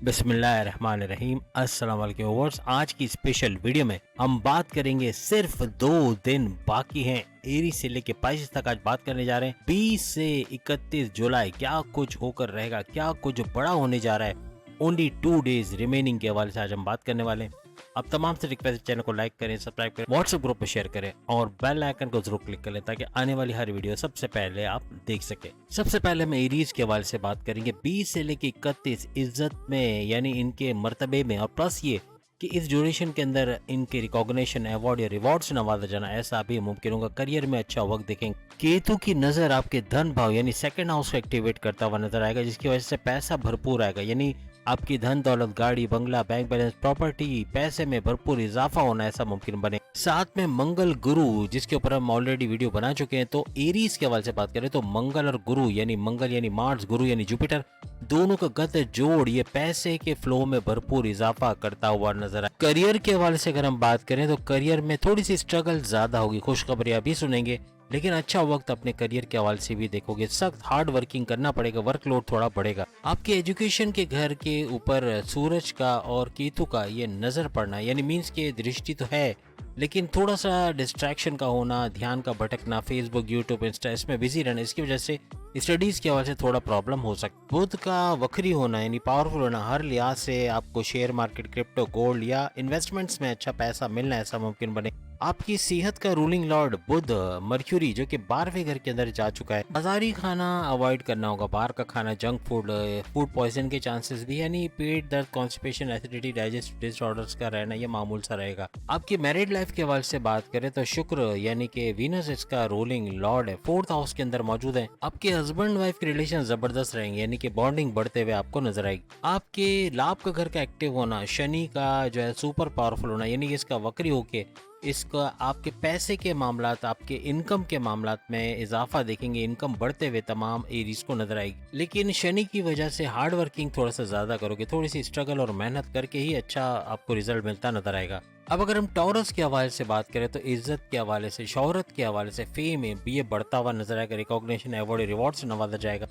बिस्मिल्लाहिर्रहमानिर्रहीम। अस्सलाम वालेकुम व्यूअर्स। आज की स्पेशल वीडियो में हम बात करेंगे, सिर्फ 2 दिन बाकी हैं एरीज से लेके पाइसेस तक। आज बात करने जा रहे हैं 20 से 31 जुलाई क्या कुछ होकर रहेगा, क्या कुछ बड़ा होने जा रहा है। ओनली 2 डेज रिमेनिंग के हवाले से आज हम बात करने वाले हैं। अब तमाम से रिक्वेस्ट, चैनल को लाइक करें, सब्सक्राइब करें, व्हाट्सएप ग्रुप पर शेयर करें और बेल आइकन को जरूर क्लिक करें ताकि आने वाली हर वीडियो सबसे पहले आप देख सके। सबसे पहले हम एरीज के हवाले से बात करेंगे। 20 से लेके 31 इज्जत में यानी इनके मर्तबे में, और प्लस ये कि इस ड्यूरेशन के अंदर इनके रिकॉग्निशन, अवार्ड या रिवॉर्ड से नवाजा जाना ऐसा भी मुमकिन होगा। करियर में अच्छा वक्त देखेंगे। केतु की नजर आपके धन भाव यानी सेकंड हाउस को एक्टिवेट करता हुआ नजर आएगा, जिसकी वजह से पैसा भरपूर आएगा। यानी आपकी धन दौलत, गाड़ी बंगला, बैंक बैलेंस, प्रॉपर्टी, पैसे में भरपूर इजाफा होना ऐसा मुमकिन बने। साथ में मंगल गुरु, जिसके ऊपर हम ऑलरेडी वीडियो बना चुके हैं। तो एरीज के हवाले से बात करें तो मंगल और गुरु यानी मंगल यानी मार्स, गुरु यानी जुपिटर, दोनों का गत जोड़ ये पैसे के फ्लो में भरपूर इजाफा करता हुआ नजर आए। करियर के हवाले से अगर हम बात करें तो करियर में थोड़ी सी स्ट्रगल ज्यादा होगी। खुशखबरियां भी सुनेंगे, लेकिन अच्छा वक्त अपने करियर के हवाले से भी देखोगे। सख्त हार्ड वर्किंग करना पड़ेगा, वर्कलोड थोड़ा बढ़ेगा। आपके एजुकेशन के घर के ऊपर सूरज का और केतु का ये नजर पड़ना यानी मीन्स के दृष्टि तो है, लेकिन थोड़ा सा डिस्ट्रैक्शन का होना, ध्यान का भटकना, फेसबुक, यूट्यूब, इंस्टा इसमें बिजी रहना, इसकी वजह से स्टडीज के हवाले से थोड़ा प्रॉब्लम हो सकता है। बुध का वक्री होना यानी पावरफुल होना, हर लिहाज से आपको शेयर मार्केट, क्रिप्टो, गोल्ड या इन्वेस्टमेंट्स में अच्छा पैसा मिलना ऐसा मुमकिन बने। आपकी सेहत का रूलिंग लॉर्ड बुध मर्क्यूरी जो कि 12वें घर के अंदर जा चुका है। बाजारी खाना अवॉइड करना होगा, बाहर का खाना, जंक फूड, फूड पॉइजन के चांसेस भी, यानी पेट दर्द, कॉन्स्टिपेशन, एसिडिटी, डाइजेस्टिव डिसऑर्डर्स का रहना ये मामूल सा रहेगा। आपकी मैरिड लाइफ के हवाले से बात करें तो शुक्र यानी कि वीनस इसका रूलिंग लॉर्ड है, 4th हाउस के अंदर मौजूद है। आपके हस्बैंड वाइफ के रिलेशन जबरदस्त रहेंगे, यानी कि बॉन्डिंग बढ़ते हुए आपको नजर आएगी। आपके लाभ का घर का एक्टिव होना, शनि का जो है सुपर पावरफुल होना, यानी कि इसका वक्री होके इसका आपके पैसे के मामलात, आपके इनकम के मामलात में इजाफा देखेंगे। इनकम बढ़ते हुए तमाम एरीज को नजर आएगी, लेकिन शनि की वजह से हार्ड वर्किंग थोड़ा सा ज्यादा करोगे, थोड़ी सी स्ट्रगल और मेहनत करके ही अच्छा आपको रिजल्ट मिलता नजर आएगा। अब अगर हम टॉरस के हवाले से बात करें तो इज्जत के हवाले से, शोहरत के हवाले से, फेम में भी ये बढ़ता हुआ नजर आएगा। रिकॉग्निशन, अवार्ड, रिवॉर्ड से नवाजा जाएगा।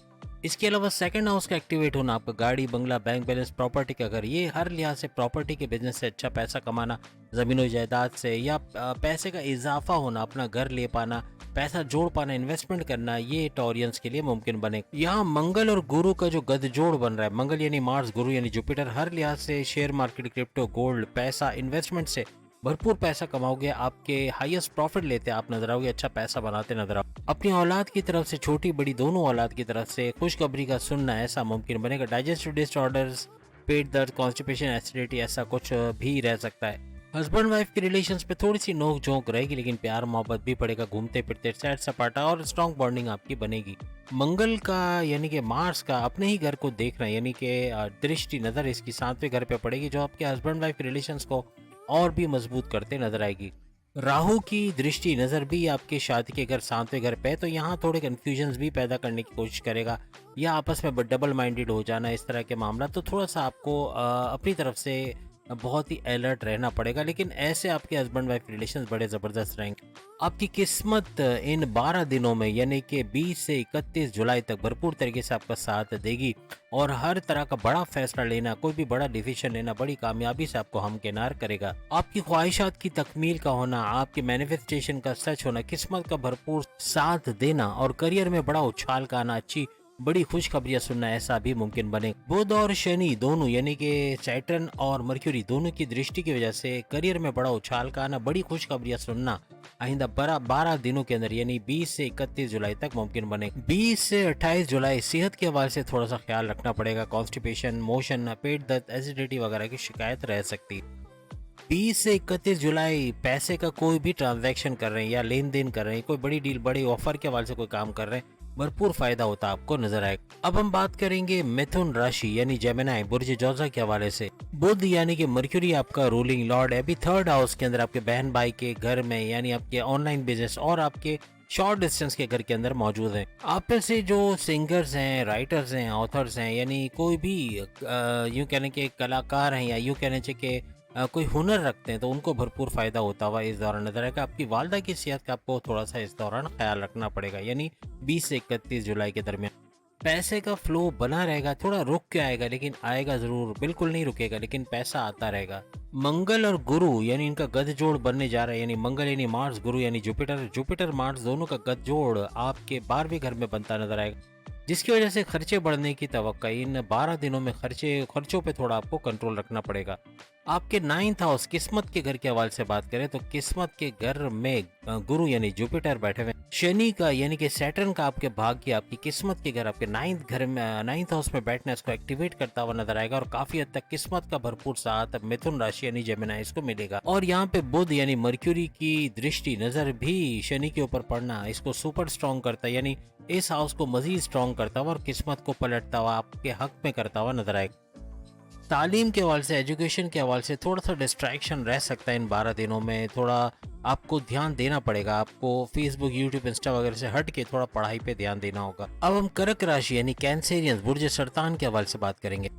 इसके अलावा सेकंड हाउस का एक्टिवेट होना, आपका गाड़ी बंगला, बैंक बैलेंस, प्रॉपर्टी का घर, ये हर लिहाज से प्रॉपर्टी के बिजनेस से अच्छा पैसा कमाना, जमीनों जायदाद से या पैसे का इजाफा होना, अपना घर ले पाना, पैसा जोड़ पाना, इन्वेस्टमेंट करना, ये टॉरियंस के लिए मुमकिन बने। यहाँ मंगल और गुरु का जो गठजोड़ बन रहा है, मंगल यानी मार्स, गुरु यानी जुपिटर, हर लिहाज से शेयर मार्केट, क्रिप्टो, गोल्ड, पैसा, इन्वेस्टमेंट से भरपूर पैसा कमाओगे। आपके हाईएस्ट प्रॉफिट लेते आप नजर आओगे, अच्छा पैसा बनाते नजर आओ। अपनी औलाद की तरफ से, छोटी बड़ी दोनों औलाद की तरफ से खुशखबरी का सुनना ऐसा मुमकिन बनेगा। डाइजेस्टिव डिसऑर्डर्स, पेट दर्द, कॉन्स्टिपेशन, एसिडिटी ऐसा कुछ भी रह सकता है। हस्बैंड वाइफ के रिलेशंस पे थोड़ी सी नोक झोंक रहेगी, लेकिन प्यार मोहब्बत भी पड़ेगा। घूमते फिरते सैर सपाटा और स्ट्रॉन्ग बॉन्डिंग आपकी बनेगी। मंगल का यानी कि मार्स का अपने ही घर को देखना, यानी कि दृष्टि, नजर इसकी 7वें घर पे पड़ेगी, जो आपके हस्बैंड वाइफ के रिलेशंस को और भी मजबूत करते नजर आएगी। राहु की दृष्टि, नजर भी आपके शादी के घर 7वें घर पे है, तो यहाँ थोड़े कंफ्यूजन भी पैदा करने की कोशिश करेगा, या आपस में डबल माइंडेड हो जाना, इस तरह के मामला। तो थोड़ा सा आपको अपनी तरफ से बहुत ही अलर्ट रहना पड़ेगा, लेकिन ऐसे आपके हस्बैंड वाइफ रिलेशंस बड़े जबरदस्त रहेंगे। आपकी किस्मत इन 12 दिनों में यानी कि 20 से 31 जुलाई तक भरपूर तरीके से आपका साथ देगी, और हर तरह का बड़ा फैसला लेना, कोई भी बड़ा डिसीजन लेना बड़ी कामयाबी से आपको हमकिनार करेगा। आपकी ख्वाहिशात की तकमील का होना, आपकी मैनिफेस्टेशन का सच होना, किस्मत का भरपूर साथ देना और करियर में बड़ा उछाल का आना, अच्छी बड़ी खुशखबरियां सुनना ऐसा भी मुमकिन बने। बुध और शनि दोनों यानी कि सैटर्न और मर्क्यूरी दोनों की दृष्टि की वजह से करियर में बड़ा उछाल का आना, बड़ी खुशखबरियां सुनना आइंदा 12 दिनों के अंदर यानी 20 से 31 जुलाई तक मुमकिन बने। 20 से 28 जुलाई सेहत के हवाले से थोड़ा सा ख्याल रखना पड़ेगा। कॉन्स्टिपेशन, मोशन, पेट दर्द, एसिडिटी वगैरह की शिकायत रह सकती है। 20 से 31 जुलाई पैसे का कोई भी ट्रांजैक्शन कर रहे हैं या लेन देन कर रहे हैं, कोई बड़ी डील, बड़ी ऑफर के हवाले से कोई काम कर रहे हैं, भरपूर फायदा होता आपको नजर आएगा। अब हम बात करेंगे मिथुन राशि यानी जेमिनी, बुर्ज जोजा के हवाले से। बुध यानी कि मर्क्यूरी आपका रूलिंग लॉर्ड है, अभी 3rd हाउस के अंदर आपके बहन भाई के घर में, यानी आपके ऑनलाइन बिजनेस और आपके शॉर्ट डिस्टेंस के घर के अंदर मौजूद है। आप में से जो सिंगर्स हैं, राइटर्स हैं, ऑथर्स हैं, यानी कोई भी यूं कहने के कलाकार हैं या यूं कहने के कोई हुनर रखते हैं, तो उनको भरपूर फायदा होता हुआ इस दौरान नजर आएगा। आपकी वालदा की सेहत का आपको थोड़ा सा इस दौरान ख्याल रखना पड़ेगा, यानी 20 से 31 जुलाई के दरमियान। पैसे का फ्लो बना रहेगा, थोड़ा रुक के आएगा लेकिन आएगा जरूर, बिल्कुल नहीं रुकेगा लेकिन पैसा आता रहेगा। मंगल और गुरु यानी इनका गठजोड़ बनने जा रहा है, यानी मंगल यानी मार्स, गुरु यानी जुपिटर, जुपिटर मार्स दोनों का गठजोड़ आपके 12वें घर में बनता नजर आएगा, जिसकी वजह से खर्चे बढ़ने की तवक्का। इन 12 दिनों में खर्चों पे थोड़ा आपको कंट्रोल रखना पड़ेगा। आपके 9th हाउस किस्मत के घर के हवाले से बात करें तो किस्मत के घर में गुरु यानी जुपिटर बैठे हुए, शनि का यानी कि सैटर्न का आपके भाग्य आपकी किस्मत के घर आपके 9th घर में 9th हाउस में बैठना इसको एक्टिवेट करता हुआ नजर आएगा और काफी हद तक किस्मत का भरपूर साथ मिथुन राशि यानी जेमिनी इसको मिलेगा। और यहाँ पे बुध यानी मर्क्यूरी की दृष्टि नजर भी शनि के ऊपर पड़ना इसको सुपर स्ट्रॉन्ग करता है, यानी इस हाउस को मजीद स्ट्रॉन्ग करता हुआ और किस्मत को पलटता हुआ आपके हक में करता हुआ नजर आएगा। तालीम के हवाले से, एजुकेशन के हवाले से थोड़ा सा डिस्ट्रैक्शन रह सकता है इन 12 दिनों में, थोड़ा आपको ध्यान देना पड़ेगा, आपको फेसबुक यूट्यूब इंस्टा वगैरह से हट के थोड़ा पढ़ाई पे ध्यान देना होगा। अब हम कर्क राशि यानी कैंसेरियंस बुर्ज सरतान के हवाले से बात करेंगे।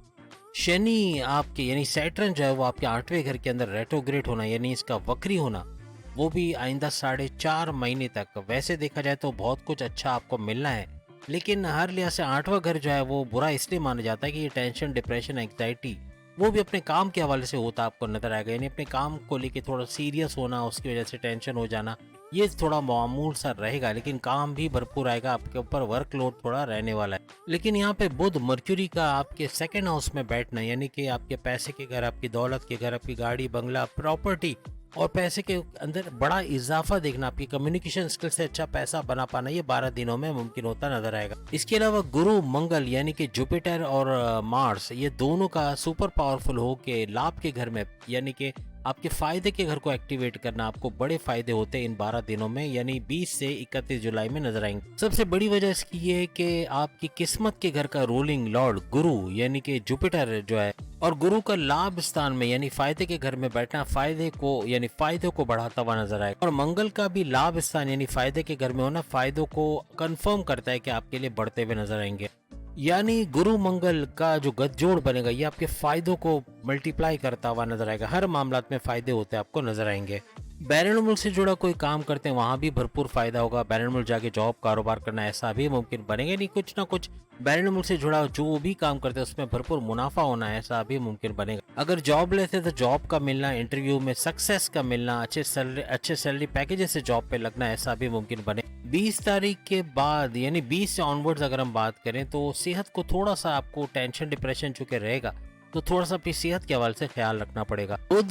शनि आपके यानी सैटर्न जो है वो आपके 8वें घर के अंदर रेट्रोग्रेड होना यानी इसका वक्री होना, वो भी आइंदा 4.5 महीने तक। वैसे देखा जाए तो बहुत कुछ अच्छा आपको मिलना है, लेकिन हर लिहाज से 8वां घर जो है वो बुरा इसलिए माना जाता है कि ये टेंशन, डिप्रेशन, एंग्जाइटी वो भी अपने काम के हवाले से होता आपको नजर आएगा, यानी अपने काम को लेके थोड़ा सीरियस होना, उसकी वजह से टेंशन हो जाना, ये थोड़ा मामूल सा रहेगा, लेकिन काम भी भरपूर आएगा आपके ऊपर, वर्कलोड थोड़ा रहने वाला है। लेकिन यहाँ पे बुध मर्क्यूरी का आपके 2nd हाउस में बैठना यानी कि आपके पैसे के घर, आपकी दौलत के घर, आपकी गाड़ी बंगला प्रॉपर्टी और पैसे के अंदर बड़ा इजाफा देखना, आपकी कम्युनिकेशन स्किल से अच्छा पैसा बना पाना, ये 12 दिनों में मुमकिन होता नजर आएगा। इसके अलावा गुरु मंगल यानी कि जुपिटर और मार्स ये दोनों का सुपर पावरफुल हो के लाभ के घर में यानी कि आपके फायदे के घर को एक्टिवेट करना, आपको बड़े फायदे होते हैं इन 12 दिनों में, यानी 20 से 31 जुलाई में नजर आएंगे। सबसे बड़ी वजह इसकी ये है कि आपकी किस्मत के घर का रूलिंग लॉर्ड गुरु यानी कि जुपिटर जो है, और गुरु का लाभ स्थान में यानी फायदे के घर में बैठना फायदे को बढ़ाता हुआ नजर आएगा। और मंगल का भी लाभ स्थान यानी फायदे के घर में होना फायदों को कंफर्म करता है कि आपके लिए बढ़ते हुए नजर आएंगे। यानी गुरु मंगल का जो गठजोड़ बनेगा ये आपके फायदों को मल्टीप्लाई करता हुआ नजर आएगा, हर मामलात में फायदे होते आपको नजर आएंगे। बैरून मुल्क से जुड़ा कोई काम करते हैं वहां भी भरपूर फायदा होगा, बैरून मुल्क जाके जॉब कारोबार करना ऐसा भी मुमकिन बनेगा, नहीं कुछ ना कुछ बैरून मुल्क से जुड़ा जो भी काम करते हैं उसमें भरपूर मुनाफा होना ऐसा भी मुमकिन बनेगा। अगर जॉब लेते तो जॉब का मिलना, इंटरव्यू में सक्सेस का मिलना, अच्छे सैलरी पैकेजेस से जॉब पे लगना ऐसा भी मुमकिन बने। 20 तारीख के बाद यानी 20 से ऑनवर्ड्स अगर हम बात करें तो सेहत को थोड़ा सा आपको टेंशन डिप्रेशन चुके रहेगा, तो थोड़ा सा अपनी सेहत के हवाले से ख्याल रखना पड़ेगा। बुध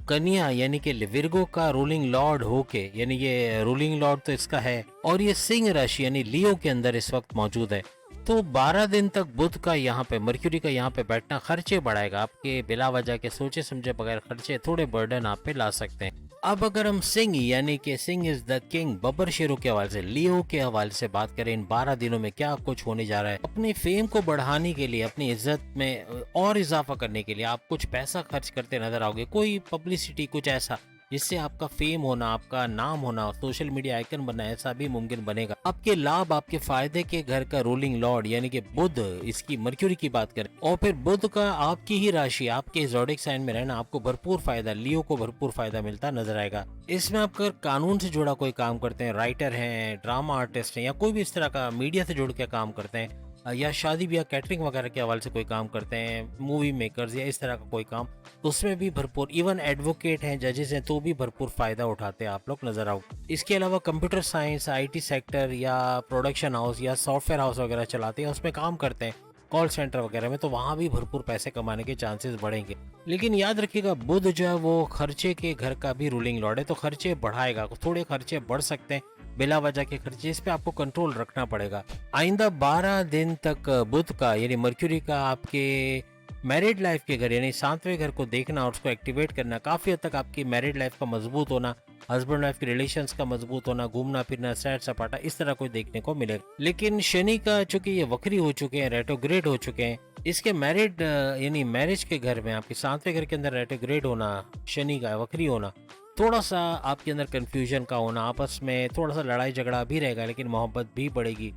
कन्या यानी कि विर्गो का रूलिंग लॉर्ड होके, यानी ये रूलिंग लॉर्ड तो इसका है और ये सिंह राशि यानी लियो के अंदर इस वक्त मौजूद है, तो 12 दिन तक बुध का यहाँ पे मर्क्यूरी का यहाँ पे बैठना खर्चे बढ़ाएगा, आपके बिला वजह के सोचे समझे बगैर खर्चे थोड़े बर्डन आप पे ला सकते हैं। अब अगर हम सिंह यानी कि Singh is the king Babbar शेरों के हवाले से, लियो के हवाले से बात करें, इन 12 दिनों में क्या कुछ होने जा रहा है। अपने फेम को बढ़ाने के लिए, अपनी इज्जत में और इजाफा करने के लिए आप कुछ पैसा खर्च करते नजर आओगे, कोई पब्लिसिटी कुछ ऐसा जिससे आपका फेम होना, आपका नाम होना, सोशल मीडिया आइकन बनना ऐसा भी मुमकिन बनेगा। आपके लाभ, आपके फायदे के घर का रूलिंग लॉर्ड यानी कि बुध, इसकी मर्क्यूरी की बात करें और फिर बुध का आपकी ही राशि आपके ज़ोडिक साइन में रहना आपको भरपूर फायदा, लियो को भरपूर फायदा मिलता नजर आएगा। इसमें आप अगर कानून से जुड़ा कोई काम करते हैं, राइटर हैं, ड्रामा आर्टिस्ट हैं या कोई भी इस तरह का मीडिया से जुड़ के काम करते हैं या शादी ब्याह कैटरिंग वगैरह के हवाले से कोई काम करते हैं, मूवी मेकर्स या इस तरह का कोई काम, तो उसमें भी भरपूर, इवन एडवोकेट हैं, जजेस हैं, तो भी भरपूर फायदा उठाते हैं आप लोग नजर आओ। इसके अलावा कंप्यूटर साइंस, आईटी सेक्टर या प्रोडक्शन हाउस या सॉफ्टवेयर हाउस वगैरह चलाते हैं, उसमें काम करते हैं, कॉल सेंटर वगैरह में, तो वहां भी भरपूर पैसे कमाने के चांसेस बढ़ेंगे। लेकिन याद रखिएगा बुध जो है वो खर्चे के घर का भी रूलिंग लॉर्ड है, तो खर्चे बढ़ाएगा, थोड़े खर्चे बढ़ सकते हैं, बिला वजह के खर्चे, इस पे आपको कंट्रोल रखना पड़ेगा। आइंदा 12 दिन तक बुध का यानी मर्क्यूरी का आपके मैरिड लाइफ के घर यानी 7वें घर को देखना और उसको एक्टिवेट करना, काफी हद तक आपकी मैरिड लाइफ का मजबूत होना, हस्बैंड वाइफ के रिलेशंस का मजबूत होना, घूमना फिरना, सैर सपाटा, इस तरह कोई देखने को मिलेगा। लेकिन शनि का चूंकि ये वक्री हो चुके हैं, रेट्रोग्रेड हो चुके हैं, इसके मैरिड यानी मैरिज के घर में आपके 7वें घर के अंदर रेट्रोग्रेड होना, शनि का वक्री होना, थोड़ा सा आपके अंदर कंफ्यूजन का होना, आपस में थोड़ा सा लड़ाई झगड़ा भी रहेगा, लेकिन मोहब्बत भी बढ़ेगी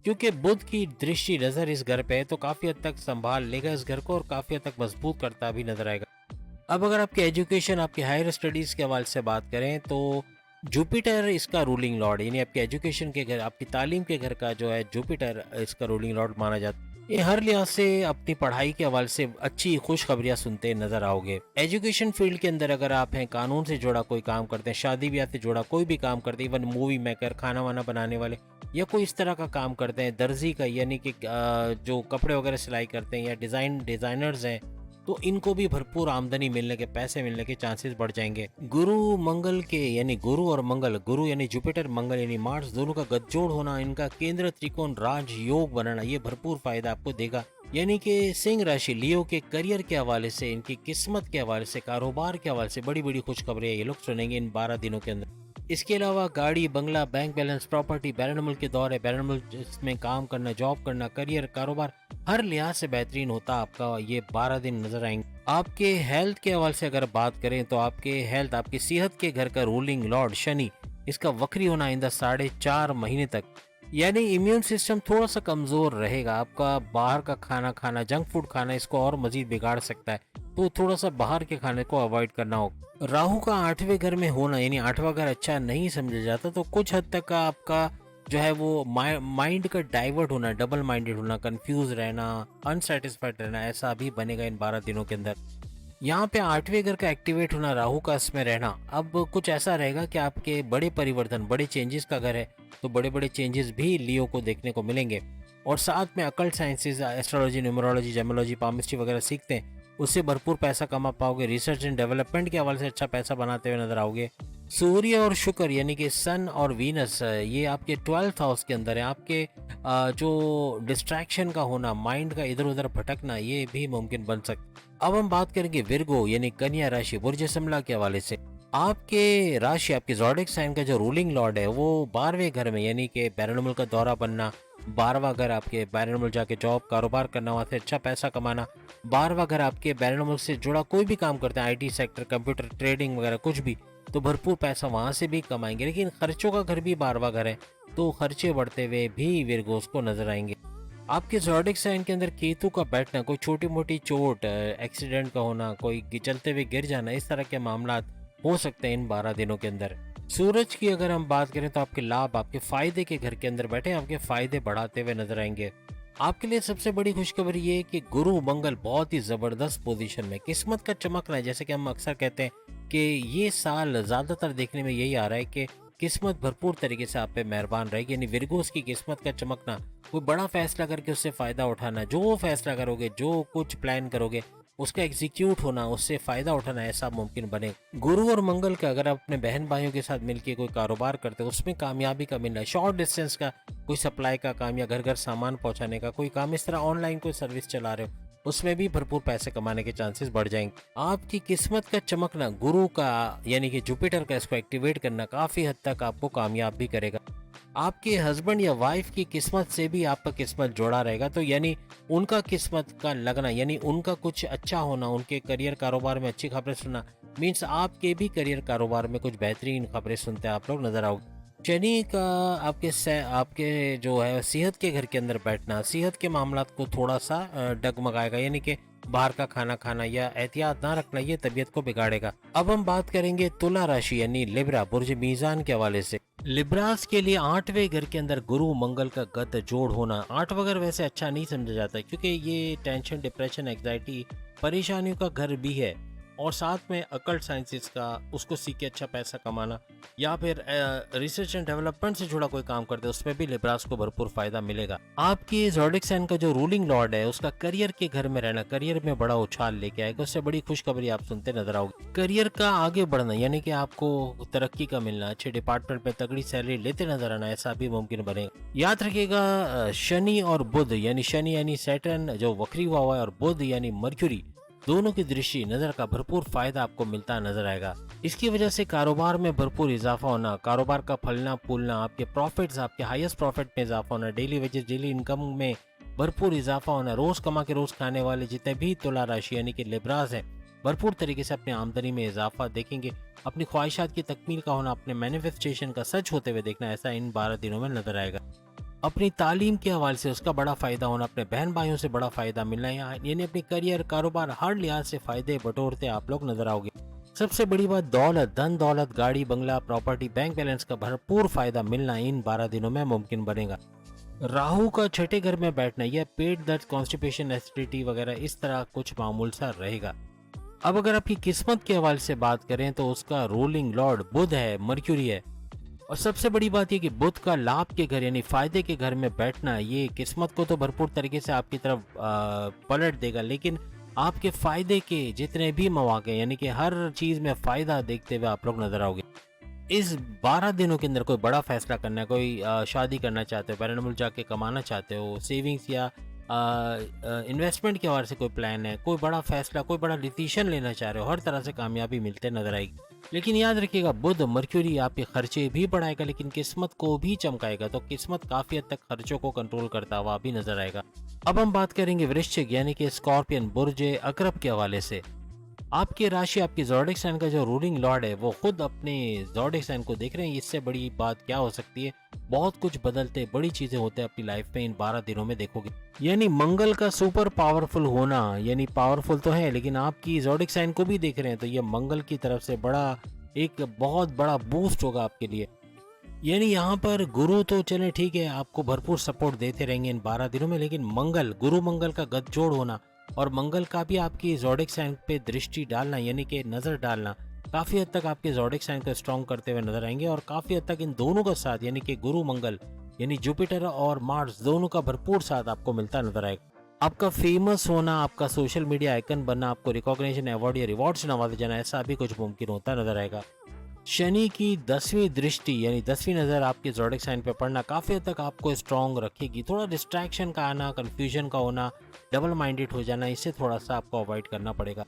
क्योंकि बुध की दृष्टि नजर इस घर पे है, तो काफी हद तक संभाल लेगा इस घर को और काफी हद तक मजबूत करता भी नजर आएगा। अब अगर आपके एजुकेशन, आपके हायर स्टडीज के हवाले से बात करें तो जुपिटर इसका रूलिंग लॉर्ड, यानी आपके एजुकेशन के घर, आपकी तालीम के घर का जो है जुपिटर इसका रूलिंग लॉर्ड माना जाता है। ये हर लिहाज से अपनी पढ़ाई के हवाले से अच्छी खुशखबरियां सुनते नजर आओगे। एजुकेशन फील्ड के अंदर अगर आप हैं, कानून से जुड़ा कोई काम करते हैं, शादी ब्याह से जुड़ा कोई भी काम करते हैं, इवन मूवी मेकर, खाना वाना बनाने वाले, या कोई इस तरह का काम करते हैं, दर्जी का यानी कि जो कपड़े वगैरह सिलाई करते हैं, या डिजाइनर्स हैं, तो इनको भी भरपूर आमदनी मिलने के, पैसे मिलने के चांसेस बढ़ जाएंगे। गुरु मंगल के, यानी गुरु और मंगल, गुरु यानी जुपिटर, मंगल यानी मार्स, दोनों का गठजोड़ होना, इनका केंद्र त्रिकोण राज योग बनाना, ये भरपूर फायदा आपको देगा। यानी कि सिंह राशि लियो के करियर के हवाले से, इनकी किस्मत के हवाले से, कारोबार के हवाले से बड़ी बड़ी खुशखबरियां ये लोग सुनेंगे इन 12 दिनों के अंदर। इसके अलावा गाड़ी, बंगला, बैंक बैलेंस, प्रॉपर्टी, बैरन के दौरे, बैरन में काम करना, जॉब करना, करियर, कारोबार हर लिहाज से बेहतरीन होता आपका ये 12 दिन नजर आएंगे। आपके हेल्थ के हवाले से अगर बात करें तो आपके हेल्थ, आपकी सेहत के घर का रूलिंग लॉर्ड शनि, इसका वक्री होना आइंदा 4.5 महीने तक, यानी इम्यून सिस्टम थोड़ा सा कमजोर रहेगा। आपका बाहर का खाना खाना, जंक फूड खाना इसको और मजीद बिगाड़ सकता है, तो थोड़ा सा बाहर के खाने को अवॉइड करना होगा। राहु का 8वें घर में होना, यानी 8वां घर अच्छा नहीं समझा जाता, तो कुछ हद तक आपका जो है वो माइंड का डाइवर्ट होना, डबल माइंडेड होना, कंफ्यूज रहना, अनसेटिस्फाइड रहना, ऐसा भी बनेगा इन 12 दिनों के अंदर। यहाँ पे 8वें घर का एक्टिवेट होना, राहु का इसमें रहना, अब कुछ ऐसा रहेगा कि आपके बड़े परिवर्तन, बड़े चेंजेस का घर है, तो बड़े बड़े चेंजेस भी लियो को देखने को मिलेंगे। और साथ में occult sciences, astrology, numerology, gemology, palmistry वगैरह सीखते हैं, उससे भरपूर पैसा कमा पाओगे। रिसर्च एंड डेवलपमेंट के हवाले से अच्छा पैसा बनाते हुए नजर आओगे। सूर्य और शुक्र यानी कि सन और वीनस, ये आपके 12th हाउस के अंदर है। आपके जो डिस्ट्रैक्शन का होना, माइंड का इधर उधर भटकना, ये भी मुमकिन बन सकता। अब हम बात करेंगे विर्गो यानी कन्या राशि, बुर्ज समला के हवाले से। आपके राशि, आपके ज़ोडिएक साइन का जो रूलिंग लॉर्ड है वो 12वें घर में, यानी कि बैरनमुल का दौरा बनना, 12वां घर आपके बैरनमुल जाके जॉब, कारोबार करना, वहाँ से अच्छा पैसा कमाना। 12वां घर आपके बैरनमुल से जुड़ा कोई भी काम करते हैं, आईटी सेक्टर, कंप्यूटर, ट्रेडिंग वगैरह कुछ भी, तो भरपूर पैसा वहाँ से भी कमाएंगे। लेकिन खर्चों का घर भी 12वां घर है, तो खर्चे बढ़ते हुए भी विर्गोस को नजर आएंगे। आपके ज़ोडिएक साइन के अंदर केतु का बैठना, कोई छोटी मोटी चोट, एक्सीडेंट का होना, कोई चलते हुए गिर जाना, इस तरह के मामला हो सकते हैं इन 12 दिनों के अंदर। सूरज की अगर हम बात करें तो आपके लाभ, आपके फायदे के घर के अंदर बैठे, आपके फायदे बढ़ाते हुए नजर आएंगे। आपके लिए सबसे बड़ी खुशखबरी ये है कि गुरु मंगल बहुत ही जबरदस्त पोजीशन में, किस्मत का चमकना है। जैसे कि हम अक्सर कहते हैं कि ये साल ज्यादातर देखने में यही आ रहा है कि किस्मत भरपूर तरीके से आप पे मेहरबान रहेगी, यानी विर्गोस की किस्मत का चमकना, कोई बड़ा फैसला करके उससे फायदा उठाना, जो फैसला करोगे, जो कुछ प्लान करोगे, उसका एग्जीक्यूट होना, उससे फायदा उठाना, ऐसा मुमकिन बने। गुरु और मंगल का अगर आप अपने बहन भाइयों के साथ मिलकर कोई कारोबार करते हो, उसमें कामयाबी का मिलना है। शॉर्ट डिस्टेंस का कोई सप्लाई का काम या घर घर सामान पहुंचाने का कोई काम, इस तरह ऑनलाइन कोई सर्विस चला रहे हो, उसमें भी भरपूर पैसे कमाने के चांसेस बढ़ जाएंगे। आपकी किस्मत का चमकना, गुरु का यानी कि जुपिटर का इसको एक्टिवेट करना काफी हद तक आपको कामयाब भी करेगा। आपके हस्बैंड या वाइफ की किस्मत से भी आपका किस्मत जुड़ा रहेगा, तो यानी उनका किस्मत का लगना, यानी उनका कुछ अच्छा होना, उनके करियर कारोबार में अच्छी खबरें सुनना, मीन्स आपके भी करियर कारोबार में कुछ बेहतरीन खबरें सुनते आप लोग नजर आओगे। शनि का आपके जो है सेहत के घर के अंदर बैठना, सेहत के मामला को थोड़ा सा डगमगाएगा, यानी कि बाहर का खाना खाना या एहतियात ना रखना, ये तबीयत को बिगाड़ेगा। अब हम बात करेंगे तुला राशि यानी लिब्रा, बुर्ज मीजान के हवाले से। लिब्रास के लिए 8वें घर के अंदर गुरु मंगल का गत जोड़ होना, 8वां घर वैसे अच्छा नहीं समझा जाता क्योंकि ये टेंशन, डिप्रेशन, एंग्जाइटी, परेशानियों का घर भी है, और साथ में अकल्ट साइंसेस का, उसको सीख के अच्छा पैसा कमाना, या फिर रिसर्च एंड डेवलपमेंट से जुड़ा कोई काम करते हैं, उसमें भी लिब्रास को भरपूर फायदा मिलेगा। आपकी ज़ोडिएक साइन का जो रूलिंग लॉर्ड है उसका करियर के घर में रहना, करियर में बड़ा उछाल लेके आएगा, उससे बड़ी खुशखबरी आप सुनते नजर आओगे। करियर का आगे बढ़ना, यानी कि आपको तरक्की का मिलना, अच्छे डिपार्टमेंट में तगड़ी सैलरी लेते नजर आना, ऐसा भी मुमकिन बनेगा। याद रखिएगा शनि और बुध, यानी शनि यानी सैटर्न जो वक्री हुआ है, और बुध यानी मर्क्यूरी, दोनों की दृष्टि, नजर का भरपूर फायदा आपको मिलता नजर आएगा। इसकी वजह से कारोबार में भरपूर इजाफा होना, कारोबार का फलना फूलना, आपके प्रॉफिट्स, आपके हाईएस्ट प्रॉफिट में इजाफा होना, डेली वेजेस, डेली इनकम में भरपूर इजाफा होना, रोज कमा के रोज खाने वाले जितने भी तुला राशि यानी कि लिब्रास हैं, भरपूर तरीके से अपनी आमदनी में इजाफा देखेंगे। अपनी ख्वाहिशात की तकमील का होना, अपने मैनिफेस्टेशन का सच होते हुए देखना, ऐसा इन 12 दिनों में नजर आएगा। अपनी तालीम के हवाले से उसका बड़ा फायदा होना, अपने बहन भाइयों से बड़ा फायदा मिलना, यानी अपनी करियर, कारोबार, हर लिहाज से फायदे बटोरते आप लोग नजर आओगे। सबसे बड़ी बात, दौलत, धन दौलत, गाड़ी बंगला, प्रॉपर्टी, बैंक बैलेंस का भरपूर फायदा मिलना इन 12 दिनों में मुमकिन बनेगा। राहु का छठे घर में बैठना यह पेट दर्द, कॉन्स्टिपेशन, एसिडिटी वगैरह इस तरह कुछ मामूल सा रहेगा। अब अगर आपकी किस्मत के हवाले से बात करें तो उसका रूलिंग लॉर्ड बुध है, मर्क्यूरी है। और सबसे बड़ी बात यह कि बुध का लाभ के घर यानी फायदे के घर में बैठना ये किस्मत को तो भरपूर तरीके से आपकी तरफ पलट देगा, लेकिन आपके फायदे के जितने भी मौके यानी कि हर चीज में फायदा देखते हुए आप लोग नजर आओगे। इस 12 दिनों के अंदर कोई बड़ा फैसला करना है, कोई शादी करना चाहते हो, पैरेंट मुल्क जाके कमाना चाहते हो, सेविंग्स या इन्वेस्टमेंट के हवाले से कोई प्लान है, कोई बड़ा फैसला, कोई बड़ा डिसीजन लेना चाह रहे हो, हर तरह से कामयाबी मिलते नजर आएगी। लेकिन याद रखिएगा, बुध मर्क्यूरी आपके खर्चे भी बढ़ाएगा लेकिन किस्मत को भी चमकाएगा, तो किस्मत काफी हद तक खर्चों को कंट्रोल करता हुआ भी नजर आएगा। अब हम बात करेंगे वृश्चिक यानी कि स्कॉर्पियन, बुर्ज अकरब के हवाले से। आपकी राशि, आपकी ज़ोडिक साइन का जो रूलिंग लॉर्ड है वो खुद अपने ज़ोडिक साइन को देख रहे हैं। इससे बड़ी बात क्या हो सकती है? बहुत कुछ बदलते बड़ी चीजें होते हैं अपनी लाइफ में इन 12 दिनों में देखोगे। यानी मंगल का सुपर पावरफुल होना, यानी पावरफुल तो है लेकिन आपकी ज़ोडिक साइन को भी देख रहे हैं, तो ये मंगल की तरफ से एक बहुत बड़ा बूस्ट होगा आपके लिए। यानी यहाँ पर गुरु तो चले ठीक है, आपको भरपूर सपोर्ट देते रहेंगे इन 12 दिनों में, लेकिन मंगल, गुरु मंगल का गठजोड़ होना और मंगल का भी आपकी ज़ोडिक साइन पे दृष्टि डालना यानी कि नजर डालना काफी हद तक आपके ज़ोडिक साइन को स्ट्रॉन्ग करते हुए नजर आएंगे। और काफी हद तक इन दोनों का साथ यानी कि गुरु मंगल यानी जुपिटर और मार्स दोनों का भरपूर साथ आपको मिलता नजर आएगा। आपका फेमस होना, आपका सोशल मीडिया आइकन बनना, आपको रिकॉग्निशन, अवार्ड या रिवॉर्ड से नवाजा जाना, ऐसा भी कुछ मुमकिन होता नजर आएगा। शनि की 10वीं दृष्टि यानी 10वीं नजर आपके ज़ोडिक साइन पे पड़ना काफी हद तक आपको स्ट्रॉन्ग रखेगी। थोड़ा डिस्ट्रैक्शन का आना, कंफ्यूजन का होना, डबल माइंडेड हो जाना, इससे थोड़ा सा आपको अवॉइड करना पड़ेगा।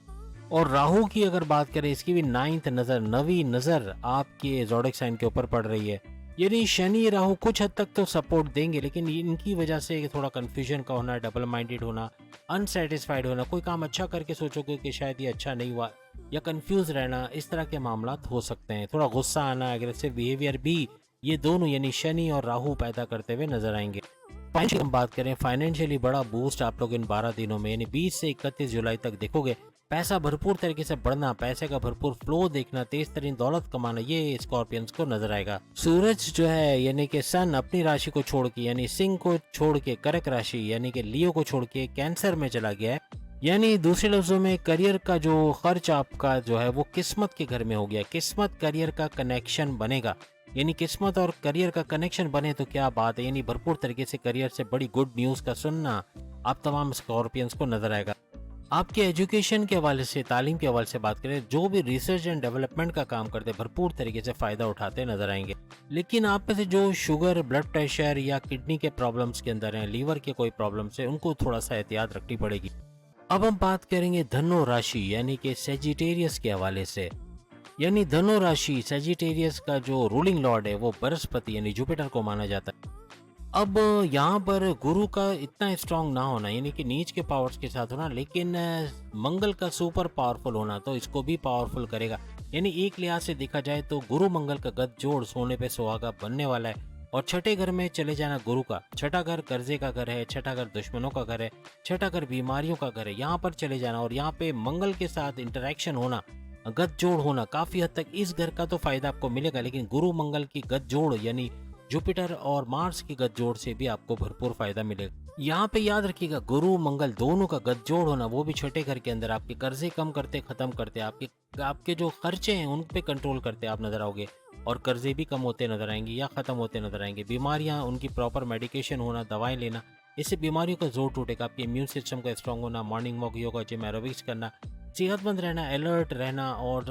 और राहु की अगर बात करें, इसकी भी 9वीं नजर आपके ज़ोडिक साइन के ऊपर पड़ रही है। यानी शनि राहु कुछ हद तक तो सपोर्ट देंगे लेकिन इनकी वजह से थोड़ा कंफ्यूजन का होना, डबल माइंडेड होना, अनसेटिस्फाइड होना, कोई काम अच्छा करके सोचोगे कि शायद ये अच्छा नहीं हुआ या कंफ्यूज रहना, इस तरह के मामला हो सकते हैं। थोड़ा गुस्सा आना, एग्रेसिव बिहेवियर भी ये दोनों यानी शनि और राहु पैदा करते हुए नजर आएंगे। फाइनेंशियल हम बात करें, फाइनेंशियली बड़ा बूस्ट आप लोग इन 12 दिनों में यानी 20 से 31 जुलाई तक देखोगे। पैसा भरपूर तरीके से बढ़ना, पैसे का भरपूर फ्लो देखना, तेज तरीन दौलत कमाना, ये स्कॉर्पियंस को नजर आएगा। सूरज जो है यानी कि सन अपनी राशि को छोड़ के यानी सिंह को छोड़ के कर्क राशि यानी कि लियो को छोड़ के कैंसर में चला गया है। यानी दूसरे लफ्जों में करियर का जो खर्च आपका जो है वो किस्मत के घर में हो गया। किस्मत करियर का कनेक्शन बनेगा, यानी किस्मत और करियर का कनेक्शन बने तो क्या बात है। यानी भरपूर तरीके से करियर से बड़ी गुड न्यूज का सुनना आप तमाम स्कॉर्पियंस को नजर आएगा। आपके एजुकेशन के हवाले से, तालीम के हवाले से बात करें, जो भी रिसर्च एंड डेवलपमेंट का काम करते भरपूर तरीके से फायदा उठाते नजर आएंगे। लेकिन आप में से जो शुगर, ब्लड प्रेशर या किडनी के प्रॉब्लम्स के अंदर हैं, लीवर के कोई प्रॉब्लम्स है, उनको थोड़ा सा एहतियात रखनी पड़ेगी। अब हम बात करेंगे धनु राशि यानी कि सेजिटेरियस के हवाले से। यानी धनु राशि, सेजिटेरियस का जो रूलिंग लॉर्ड है वो बृहस्पति यानी जुपिटर को माना जाता है। अब यहाँ पर गुरु का इतना स्ट्रांग ना होना यानी कि नीच के पावर्स के साथ होना, लेकिन मंगल का सुपर पावरफुल होना तो इसको भी पावरफुल करेगा। यानी एक लिहाज से देखा जाए तो गुरु मंगल का गठजोड़ सोने पे सुहागा बनने वाला है। और छठे घर में चले जाना गुरु का, छठा घर कर्जे का घर है, छठा घर दुश्मनों का घर है, छठा घर बीमारियों का घर है, यहाँ पर चले जाना और यहाँ पे मंगल के साथ इंटरेक्शन होना, गठजोड़ होना, काफी हद तक इस घर का तो फायदा आपको मिलेगा। लेकिन गुरु मंगल की गठजोड़ यानी जुपिटर और मार्स की गठजोड़ से भी आपको भरपूर फायदा मिलेगा। यहाँ पे याद रखिएगा, गुरु मंगल दोनों का गठजोड़ होना, वो भी छठे घर के अंदर आपके कर्जे कम करते, खत्म करते, आपके जो खर्चे हैं उन पे कंट्रोल करते आप नजर आओगे और कर्जे भी कम होते नजर आएंगे या खत्म होते नजर आएंगे। बीमारियां, उनकी प्रॉपर मेडिकेशन होना, दवाएं लेना, इससे बीमारियों का जोर टूटेगा। आपके इम्यून सिस्टम का स्ट्रांग होना, morning walk, yoga, gym, aerobics करना, सेहतमंद रहना, अलर्ट रहना और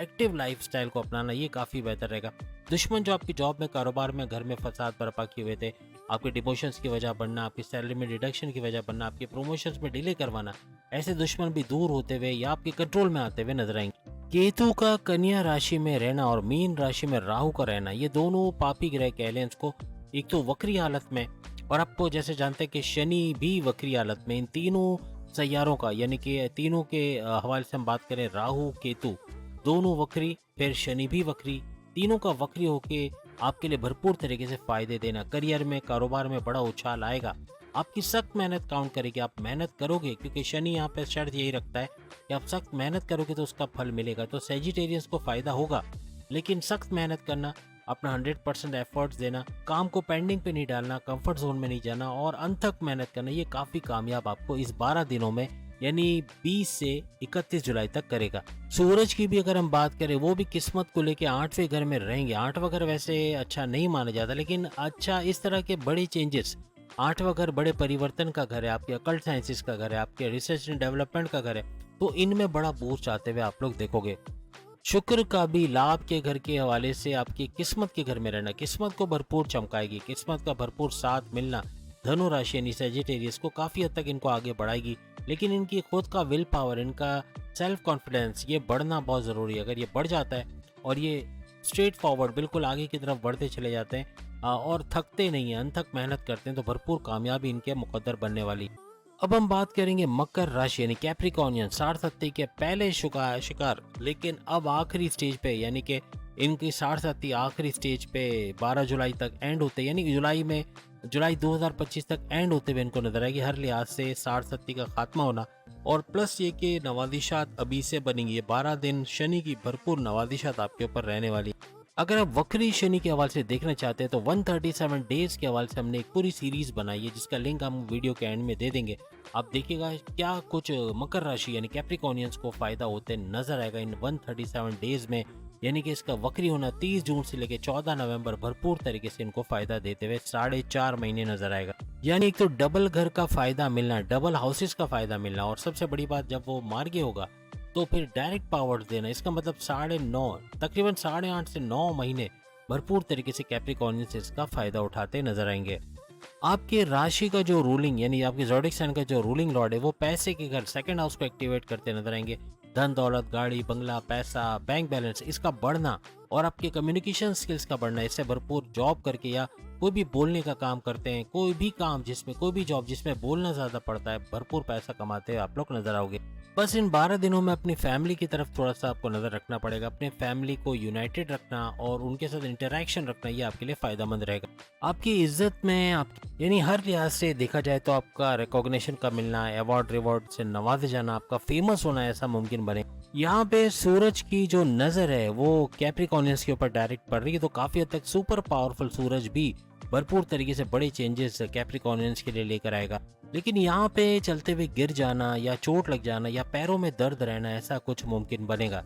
एक्टिव लाइफस्टाइल को अपनाना, ये काफ़ी बेहतर रहेगा। दुश्मन जो आपकी जॉब में, कारोबार में, घर में फसाद बर्पा किए हुए थे, आपके डिमोशंस की वजह बनना, आपकी सैलरी में डिडक्शन की वजह बनना, आपके प्रमोशंस में डिले करवाना, ऐसे दुश्मन भी दूर होते हुए या आपके कंट्रोल में आते हुए नजर आएंगे। केतु का कन्या राशि में रहना और मीन राशि में राहु का रहना, ये दोनों पापी ग्रह कह लें इसको, एक तो वक्री हालत में, और आपको जैसे जानते हैं कि शनि भी वक्री हालत में। इन तीनों सैयारों का यानी कि तीनों के हवाले से हम बात करें, राहु केतु दोनों वक्री, फिर शनि भी वक्री, तीनों का वक्री होके आपके लिए भरपूर तरीके से फायदे देना, करियर में, कारोबार में बड़ा उछाल आएगा। आपकी सख्त मेहनत काउंट करेगी, आप मेहनत करोगे, क्योंकि शनि यहाँ पे शर्त यही रखता है कि आप सख्त मेहनत करोगे तो उसका फल मिलेगा। तो सेजिटेरियंस को फायदा होगा, लेकिन सख्त मेहनत करना, अपना 100% एफर्ट्स देना, काम को पेंडिंग पे नहीं डालना, कंफर्ट जोन में नहीं जाना और अनथक मेहनत करना, ये काफी कामयाब आपको इस 12 दिनों में यानी 20 से 31 जुलाई तक करेगा। सूरज की भी अगर हम बात करें, वो भी किस्मत को लेके 8वें घर में रहेंगे। 8वां घर वैसे अच्छा नहीं माना जाता, लेकिन अच्छा इस तरह के बड़े चेंजेस, 8वां घर बड़े परिवर्तन का घर है, आपके अकल्ट साइंसेस का घर है, आपके रिसर्च एंड डेवलपमेंट का घर है, तो इनमें बड़ा बूस्ट आते हुए आप लोग देखोगे। शुक्र का भी लाभ के घर के हवाले से आपकी किस्मत के घर में रहना किस्मत को भरपूर चमकाएगी, किस्मत का भरपूर साथ मिलना धनु राशि यानी सेजिटेरियस को काफी हद तक इनको आगे बढ़ाएगी। लेकिन इनकी खुद का विल पावर, इनका सेल्फ कॉन्फिडेंस, ये बढ़ना बहुत जरूरी है। अगर ये बढ़ जाता है और ये स्ट्रेट फॉरवर्ड बिल्कुल आगे की तरफ बढ़ते चले जाते हैं और थकते नहीं है, अनथक मेहनत करते हैं, तो भरपूर कामयाबी इनके मुकद्दर बनने वाली। अब हम बात करेंगे मकर राशि यानी कैप्रिकॉर्नियन, साढ़े के पहले शिकार, लेकिन अब आखिरी स्टेज पे, यानी कि इनकी साढ़े आखिरी स्टेज पे 12 जुलाई तक एंड होते, यानी जुलाई 2025 तक एंड होते हुए इनको नजर आएगी। हर लिहाज से साढ़े का खात्मा होना और प्लस ये कि नवादिशात अभी से बनेंगी। ये 12 दिन शनि की भरपूर नवादिशात आपके ऊपर रहने वाली। अगर आप वक्री शनि के हवाले से देखना चाहते हैं तो 137 डेज के हवाले से हमने एक पूरी सीरीज बनाई है, जिसका लिंक हम वीडियो के एंड में दे देंगे। आप देखिएगा क्या कुछ मकर राशि यानी कैप्रिकॉर्नियंस को फायदा होते नजर आएगा इन 137 डेज में। यानी कि इसका वक्री होना 30 जून से लेकर 14 नवंबर भरपूर तरीके से इनको फायदा देते हुए 4.5 महीने नजर आएगा। यानी एक तो डबल घर का फायदा मिलना, डबल हाउसेस का फायदा मिलना, और सबसे बड़ी बात जब वो मार्गे होगा तो फिर डायरेक्ट पावर्स देना। इसका मतलब 9.5 तकरीबन 8.5 से 9 महीने भरपूर तरीके से कैप्रिकॉर्नियंस इसका फायदा उठाते नजर आएंगे। आपके राशि का जो रूलिंग यानी आपके ज़ोडिक साइन का जो रूलिंग लॉर्ड है वो पैसे के घर सेकंड हाउस को एक्टिवेट करते नजर आएंगे। धन दौलत, गाड़ी बंगला, पैसा, बैंक बैलेंस, इसका बढ़ना और आपके कम्युनिकेशन स्किल्स का बढ़ना, इससे भरपूर जॉब करके या कोई भी बोलने का काम करते हैं, कोई भी जॉब जिसमें बोलना ज्यादा पड़ता है, भरपूर पैसा कमाते हैं आप लोग नजर आओगे। बस इन 12 दिनों में अपनी फैमिली की तरफ थोड़ा सा आपको नजर रखना पड़ेगा, अपने फैमिली को यूनाइटेड रखना और उनके साथ इंटरेक्शन रखना, ये आपके लिए फायदेमंद रहेगा। आपकी इज्जत में यानी हर लिहाज से देखा जाए तो आपका रिकॉग्निशन का मिलना, अवार्ड रिवॉर्ड से नवाजे जाना, आपका फेमस होना ऐसा मुमकिन बने। यहाँ पे सूरज की जो नजर है वो कैप्रिकॉर्नियंस के ऊपर डायरेक्ट पड़ रही है, तो काफी हद तक सुपर पावरफुल सूरज भी भरपूर तरीके से बड़े चेंजेस कैप्रिकॉर्नियंस के लिए लेकर आएगा। लेकिन यहाँ पे चलते हुए गिर जाना या चोट लग जाना या पैरों में दर्द रहना, ऐसा कुछ मुमकिन बनेगा।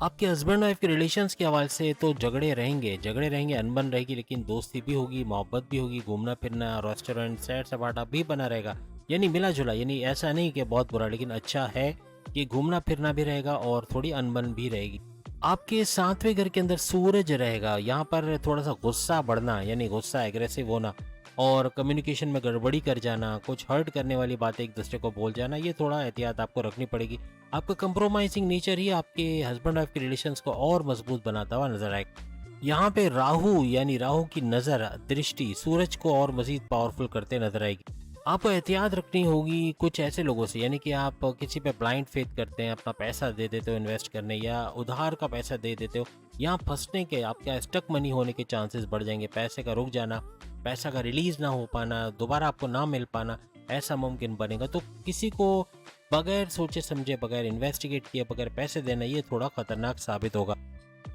आपके हस्बैंड वाइफ के रिलेशंस के हवाले से तो झगड़े रहेंगे, अनबन रहेगी, लेकिन दोस्ती भी होगी, मोहब्बत भी होगी, घूमना फिरना, रेस्टोरेंट, सैर सपाटा भी बना रहेगा, यानी मिला जुला। यानी ऐसा नहीं कि बहुत बुरा, लेकिन अच्छा है कि घूमना फिरना भी रहेगा और थोड़ी अनबन भी रहेगी। आपके 7वें घर के अंदर सूरज रहेगा, यहाँ पर थोड़ा सा गुस्सा बढ़ना, यानी गुस्सा एग्रेसिव होना और कम्युनिकेशन में गड़बड़ी कर जाना, कुछ हर्ट करने वाली बातें एक दूसरे को बोल जाना, ये थोड़ा एहतियात आपको रखनी पड़ेगी। आपका कंप्रोमाइजिंग नेचर ही आपके हस्बैंड वाइफ के रिलेशंस को और मजबूत बनाता हुआ नजर आएगा। यहाँ पे राहु की नजर, दृष्टि सूरज को और मजीद पावरफुल करते नजर आएगी। आपको एहतियात रखनी होगी कुछ ऐसे लोगों से, यानी कि आप किसी पे ब्लाइंड फेथ करते हैं, अपना पैसा दे देते हो इन्वेस्ट करने या उधार का पैसा दे देते हो, यहाँ फंसने के, आपका स्टक मनी होने के चांसेस बढ़ जाएंगे। पैसे का रुक जाना, पैसा का रिलीज ना हो पाना, दोबारा आपको ना मिल पाना, ऐसा मुमकिन बनेगा। तो किसी को बगैर सोचे समझे, बगैर इन्वेस्टिगेट किए, बगैर पैसे देना, ये थोड़ा खतरनाक साबित होगा।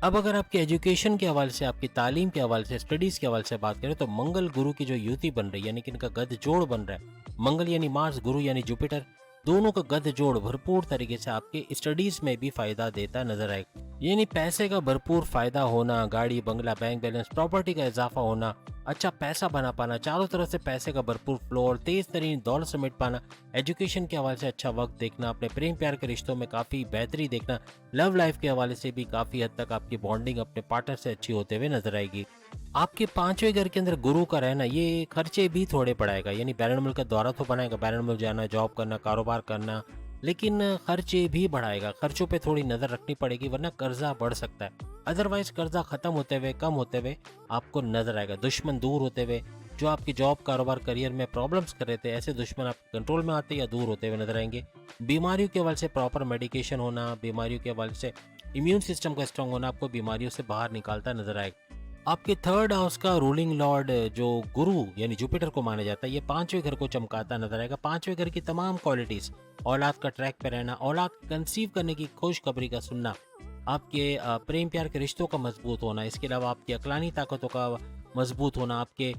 अब अगर आपके एजुकेशन के हवाले से, आपकी तालीम के हवाले से, स्टडीज के हवाले से बात करें तो मंगल गुरु की जो युति बन रही है, यानी कि इनका गध जोड़ बन रहा है। मंगल यानी मार्स, गुरु यानी जुपिटर, दोनों का गध जोड़ भरपूर तरीके से आपके स्टडीज में भी फायदा देता नजर आएगा। यानी पैसे का भरपूर फायदा होना, गाड़ी बंगला, बैंक बैलेंस, प्रॉपर्टी का इजाफा होना, अच्छा पैसा बना पाना, चारों तरफ से पैसे का भरपूर फ्लो और तेज तरीन दौलत समेट पाना, एजुकेशन के हवाले से अच्छा वक्त देखना, अपने प्रेम प्यार के रिश्तों में काफी बेहतरी देखना, लव लाइफ के हवाले से भी काफी हद तक आपकी बॉन्डिंग अपने पार्टनर से अच्छी होते हुए नजर आएगी। आपके 5वें घर के अंदर गुरु का रहना ये खर्चे भी थोड़े बढ़ाएगा, यानी बैरून मुल्क का दौरा तो बनाएगा, बैरून मुल्क जाना, जॉब करना, कारोबार करना, लेकिन खर्चे भी बढ़ाएगा। खर्चों पे थोड़ी नजर रखनी पड़ेगी वरना कर्जा बढ़ सकता है। अदरवाइज कर्जा खत्म होते हुए, कम होते हुए आपको नजर आएगा। दुश्मन दूर होते हुए, जो आपकी जॉब, कारोबार, करियर में प्रॉब्लम्स कर रहे थे, ऐसे दुश्मन आपके कंट्रोल में आते या दूर होते हुए नजर आएंगे। बीमारियों के हवाले से प्रॉपर मेडिकेशन होना, बीमारियों के हवाले से इम्यून सिस्टम का स्ट्रांग होना आपको बीमारियों से बाहर निकालता नजर आएगा। आपके थर्ड हाउस का रूलिंग लॉर्ड जो गुरु यानी जुपिटर को माना जाता है, ये पांचवें घर को चमकाता नजर आएगा। पांचवें घर की तमाम क्वालिटीज, औलाद का ट्रैक पे रहना, औलाद कंसीव करने की खुशखबरी का सुनना, आपके प्रेम प्यार के रिश्तों का मजबूत होना, इसके अलावा आपकी अकलानी ताकतों का मजबूत होना, आपके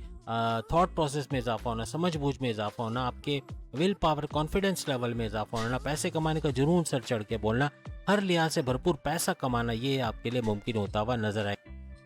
थॉट प्रोसेस में इजाफा होना, समझ बूझ में इजाफा होना, आपके विल पावर कॉन्फिडेंस लेवल में इजाफा होना, पैसे कमाने का जुनून सर चढ़ के बोलना, हर लिहाज से भरपूर पैसा कमाना, ये आपके लिए मुमकिन होता हुआ नजर आए।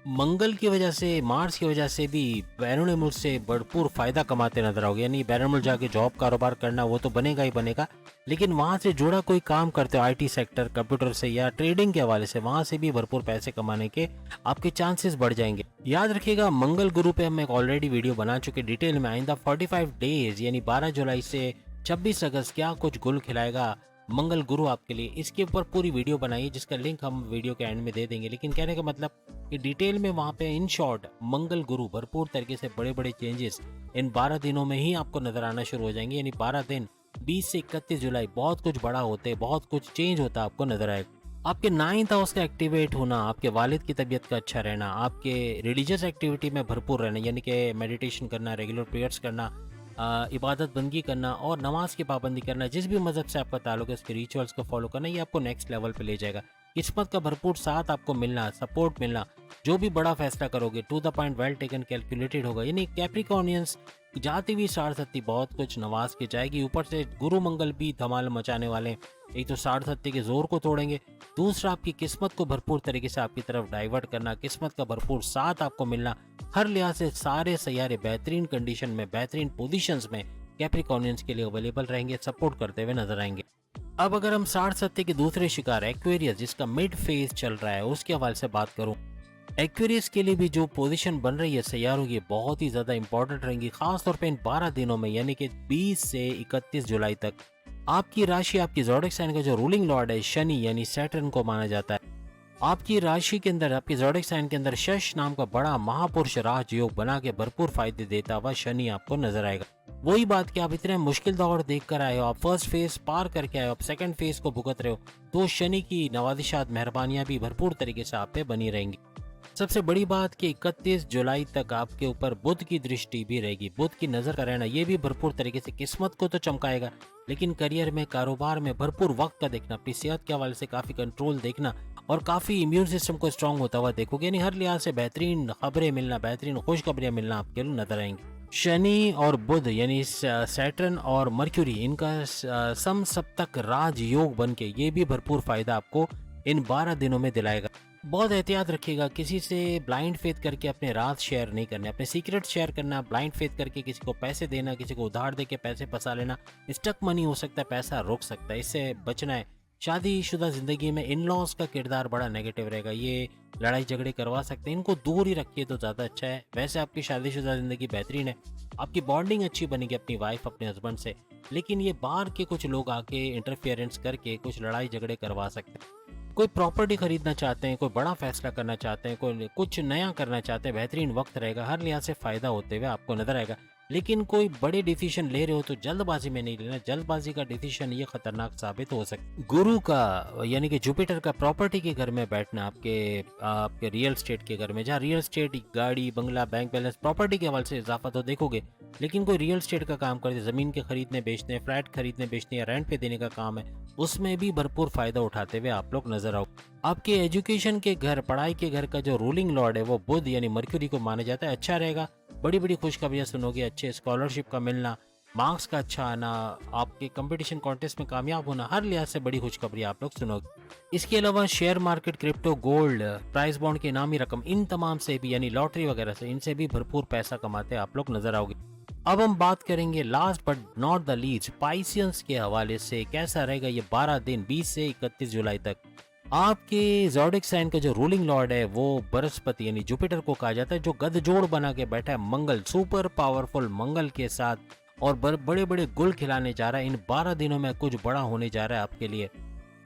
मंगल की वजह से, मार्स की वजह से भी बैरून मुल्क से भरपूर फायदा कमाते नजर आओगे। यानी बैरून मुल्क जाके जॉब कारोबार करना वो तो बनेगा ही बनेगा, लेकिन वहां से जुड़ा कोई काम करते हो आईटी सेक्टर, कंप्यूटर से या ट्रेडिंग के हवाले से, वहां से भी भरपूर पैसे कमाने के आपके चांसेस बढ़ जाएंगे। याद रखिएगा, मंगल गुरु पे हम एक ऑलरेडी वीडियो बना चुके डिटेल में। आइंदा 45 डेज यानी 12 जुलाई से 26 अगस्त क्या कुछ गुल खिलाएगा मंगल गुरु आपके लिए, इसके ऊपर पूरी वीडियो बनाई, जिसका लिंक हम वीडियो के एंड में दे देंगे। लेकिन कहने का मतलब कि डिटेल में वहाँ पे इन शॉर्ट मंगल गुरु भरपूर तरीके से बड़े बड़े चेंजेस इन 12 दिनों में ही आपको नजर आना शुरू हो जाएंगे। यानी 12 दिन 20 से 31 जुलाई बहुत कुछ बड़ा होते, बहुत कुछ चेंज होता आपको नजर आएगा। आपके 9th हाउस का एक्टिवेट होना, आपके वालिद की तबीयत का अच्छा रहना, आपके रिलीजियस एक्टिविटी में भरपूर रहना, यानी कि मेडिटेशन करना, रेगुलर प्रेयर्स करना, इबादत बंदगी करना और नमाज की पाबंदी करना, जिस भी मज़हब से आपका ताल्लुक है उसके रिचुअल्स को फॉलो करना, ये आपको नेक्स्ट लेवल पे ले जाएगा। किस्मत का भरपूर साथ आपको मिलना, सपोर्ट मिलना, जो भी बड़ा फैसला करोगे to the point, well taken, calculated होगा। यानी कैप्रिकॉर्नियंस जाती हुई साढ़े बहुत कुछ नवाज के जाएगी। ऊपर से गुरु मंगल भी धमाल मचाने वाले हैं। एक तो साढ़े के जोर को तोड़ेंगे, दूसरा आपकी किस्मत को भरपूर तरीके से आपकी तरफ डाइवर्ट करना, किस्मत का भरपूर साथ आपको मिलना, हर लिहाज से सारे सैयारे बेहतरीन कंडीशन में, बेहतरीन पोजीशंस में कैप्रिकॉर्नियंस के लिए अवेलेबल रहेंगे, सपोर्ट करते हुए नजर आएंगे। अब अगर हम साढ़े के दूसरे शिकार एक्वेरियस, जिसका मिड फेज चल रहा है, उसके हवाले से बात करूं, एक्वेरियस के लिए भी जो पोजीशन बन रही है सैयारों की बहुत ही ज्यादा इंपॉर्टेंट रहेंगी, खासतौर पे इन 12 दिनों में, यानी कि 20 से 31 जुलाई तक। आपकी राशि, आपकी ज़ोडिएक साइन का जो रूलिंग लॉर्ड है शनि यानी सैटर्न को माना जाता है। आपकी राशि के अंदर, आपकी ज़ोडिएक साइन के अंदर शश नाम का बड़ा महापुरुष राजयोग बना के भरपूर फायदे देता हुआ शनि आपको नजर आएगा। वही बात कि आप इतने मुश्किल दौर देख कर आए हो, आप फर्स्ट फेज पार करके आए हो, आप सेकंड फेज को भुगत रहे हो, तो शनि की नवाजिशात, मेहरबानियां भी भरपूर तरीके से आप पे बनी रहेंगी। सबसे बड़ी बात कि 31 जुलाई तक आपके ऊपर बुध की दृष्टि भी रहेगी। बुध की नजर का रहना ये भी भरपूर तरीके से किस्मत को तो चमकाएगा, लेकिन करियर में, कारोबार में भरपूर वक्त का देखना, अपनी सेहत के हवाले से काफी कंट्रोल देखना और काफी इम्यून सिस्टम को स्ट्रांग होता हुआ देखोगे। यानी हर लिहाज से बेहतरीन खबरें मिलना, बेहतरीन खुशखबरियां मिलना आपके लिए नजर आएंगी। शनि और बुध यानी सैटर्न और मर्क्यूरी, इनका सम सप्तक राजयोग बन के ये भी भरपूर फायदा आपको इन 12 दिनों में दिलाएगा। बहुत एहतियात रखिएगा, किसी से ब्लाइंड फेथ करके अपने राज शेयर नहीं करने, अपने सीक्रेट शेयर करना, ब्लाइंड फेथ करके किसी को पैसे देना, किसी को उधार दे के पैसे फंसा लेना, स्टक मनी हो सकता है, पैसा रुक सकता है, इससे बचना है। शादीशुदा जिंदगी में इन लॉज का किरदार बड़ा नेगेटिव रहेगा, ये लड़ाई झगड़े करवा सकते हैं, इनको दूर ही रखिए तो ज़्यादा अच्छा है। वैसे आपकी शादीशुदा जिंदगी बेहतरीन है, आपकी बॉन्डिंग अच्छी बनेगी अपनी वाइफ, अपने हस्बैंड से, लेकिन ये बाहर के कुछ लोग आके इंटरफेरेंस करके कुछ लड़ाई झगड़े करवा सकते हैं। कोई प्रॉपर्टी खरीदना चाहते हैं, कोई बड़ा फैसला करना चाहते हैं, कोई कुछ नया करना चाहते हैं, बेहतरीन वक्त रहेगा, हर लिहाज से फायदा होते हुए आपको नजर आएगा। लेकिन कोई बड़े डिसीजन ले रहे हो तो जल्दबाजी में नहीं लेना, जल्दबाजी का डिसीजन ये खतरनाक साबित हो सकता है। गुरु का यानी कि जुपिटर का प्रॉपर्टी के घर में बैठना, आपके रियल स्टेट के घर में, जहाँ रियल स्टेट, गाड़ी, बंगला, बैंक बैलेंस, प्रॉपर्टी के हवाले से इजाफा तो देखोगे, लेकिन कोई रियल स्टेट का काम करते, जमीन के खरीदने बेचने, फ्लैट खरीदने बेचने या रेंट पे देने का काम है, उसमें भी भरपूर फायदा उठाते हुए आप लोग नजर आओ। आपके एजुकेशन के घर, पढ़ाई के घर का जो रूलिंग लॉर्ड है वो बुध यानी मर्क्यूरी को माना जाता है, अच्छा रहेगा। बड़ी बड़ी खुशखबरियां सुनोगे, अच्छे स्कॉलरशिप का मिलना, मार्क्स का अच्छा आना, आपके कंपटीशन कॉन्टेस्ट में कामयाब होना, हर लिहाज से बड़ी खुशखबरी आप लोग सुनोगे। इसके अलावा share market, crypto, gold, price bond की इनामी रकम, इन तमाम से भी यानी लॉटरी वगैरह से, इनसे भी भरपूर पैसा कमाते आप लोग नजर आओगे। अब हम बात करेंगे last but not the least Pisceans के हवाले से, कैसा रहेगा ये 12 दिन 20 से 31 जुलाई तक। आपके ज़ोडिएक साइन का जो रूलिंग लॉर्ड है वो बृहस्पति यानी जुपिटर को कहा जाता है, जो गठजोड़ बना के बैठा है मंगल, सुपर पावरफुल मंगल के साथ, और बड़े बड़े गुल खिलाने जा रहा है। इन 12 दिनों में कुछ बड़ा होने जा रहा है आपके लिए।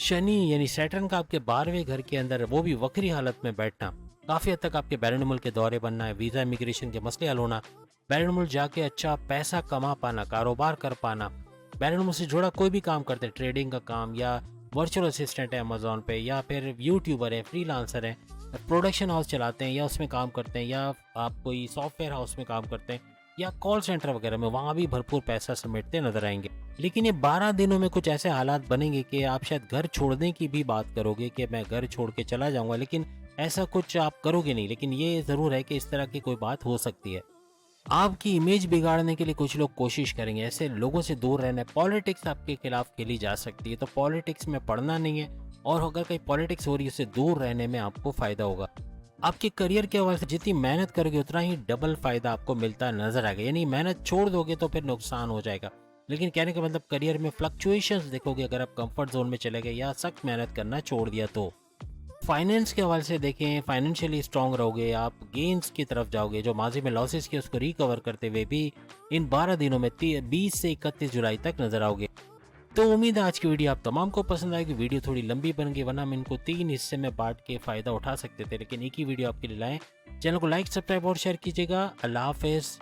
शनि यानी सैटर्न का आपके 12वें घर के अंदर, वो भी वक्री हालत में बैठना, काफी हद तक आपके बैरून मुल्क के दौरे बनना है, वीजा इमिग्रेशन के मसले हल होना, बैरून मुल्क जाके अच्छा पैसा कमा पाना, कारोबार कर पाना, बैरून मुल्क से जुड़ा कोई भी काम करते हैं, ट्रेडिंग का काम या वर्चुअल असिस्टेंट है अमेजोन पे, या फिर यूट्यूबर है, फ्रीलांसर है, प्रोडक्शन हाउस चलाते हैं या उसमें काम करते हैं, या आप कोई सॉफ्टवेयर हाउस में काम करते हैं या कॉल सेंटर वगैरह में, वहाँ भी भरपूर पैसा समेटते नजर आएंगे। लेकिन ये 12 दिनों में कुछ ऐसे हालात बनेंगे कि आप शायद घर छोड़ने की भी बात करोगे कि मैं घर छोड़ के चला जाऊंगा, लेकिन ऐसा कुछ आप करोगे नहीं। लेकिन ये ज़रूर है कि इस तरह की कोई बात हो सकती है। आपकी इमेज बिगाड़ने के लिए कुछ लोग कोशिश करेंगे, ऐसे लोगों से दूर रहना है। पॉलिटिक्स आपके खिलाफ खेली जा सकती है, तो पॉलिटिक्स में पढ़ना नहीं है, और अगर कहीं पॉलिटिक्स हो रही है उससे दूर रहने में आपको फ़ायदा होगा। आपके करियर के हवाले से जितनी मेहनत करोगे उतना ही डबल फायदा आपको मिलता नजर आएगा। यानी मेहनत छोड़ दोगे तो फिर नुकसान हो जाएगा। लेकिन कहने का मतलब करियर में फ्लक्चुएशंस देखोगे अगर आप कंफर्ट जोन में चले गए या सख्त मेहनत करना छोड़ दिया तो। फाइनेंस के हवाले से देखें, फाइनेंशियली स्ट्रांग रहोगे, आप गेन्स की तरफ जाओगे। जो माजी में लॉसेस किए उसको रिकवर करते हुए भी इन 12 दिनों में 20 से 31 जुलाई तक नजर आओगे। तो उम्मीद है आज की वीडियो आप तमाम को पसंद आएगी। वीडियो थोड़ी लंबी बन गई, वरना हम इनको 3 हिस्से में बांट के फ़ायदा उठा सकते थे, लेकिन एक ही वीडियो आपके लिए लाएं। चैनल को लाइक, सब्सक्राइब और शेयर कीजिएगा। अल्लाह हाफिज़।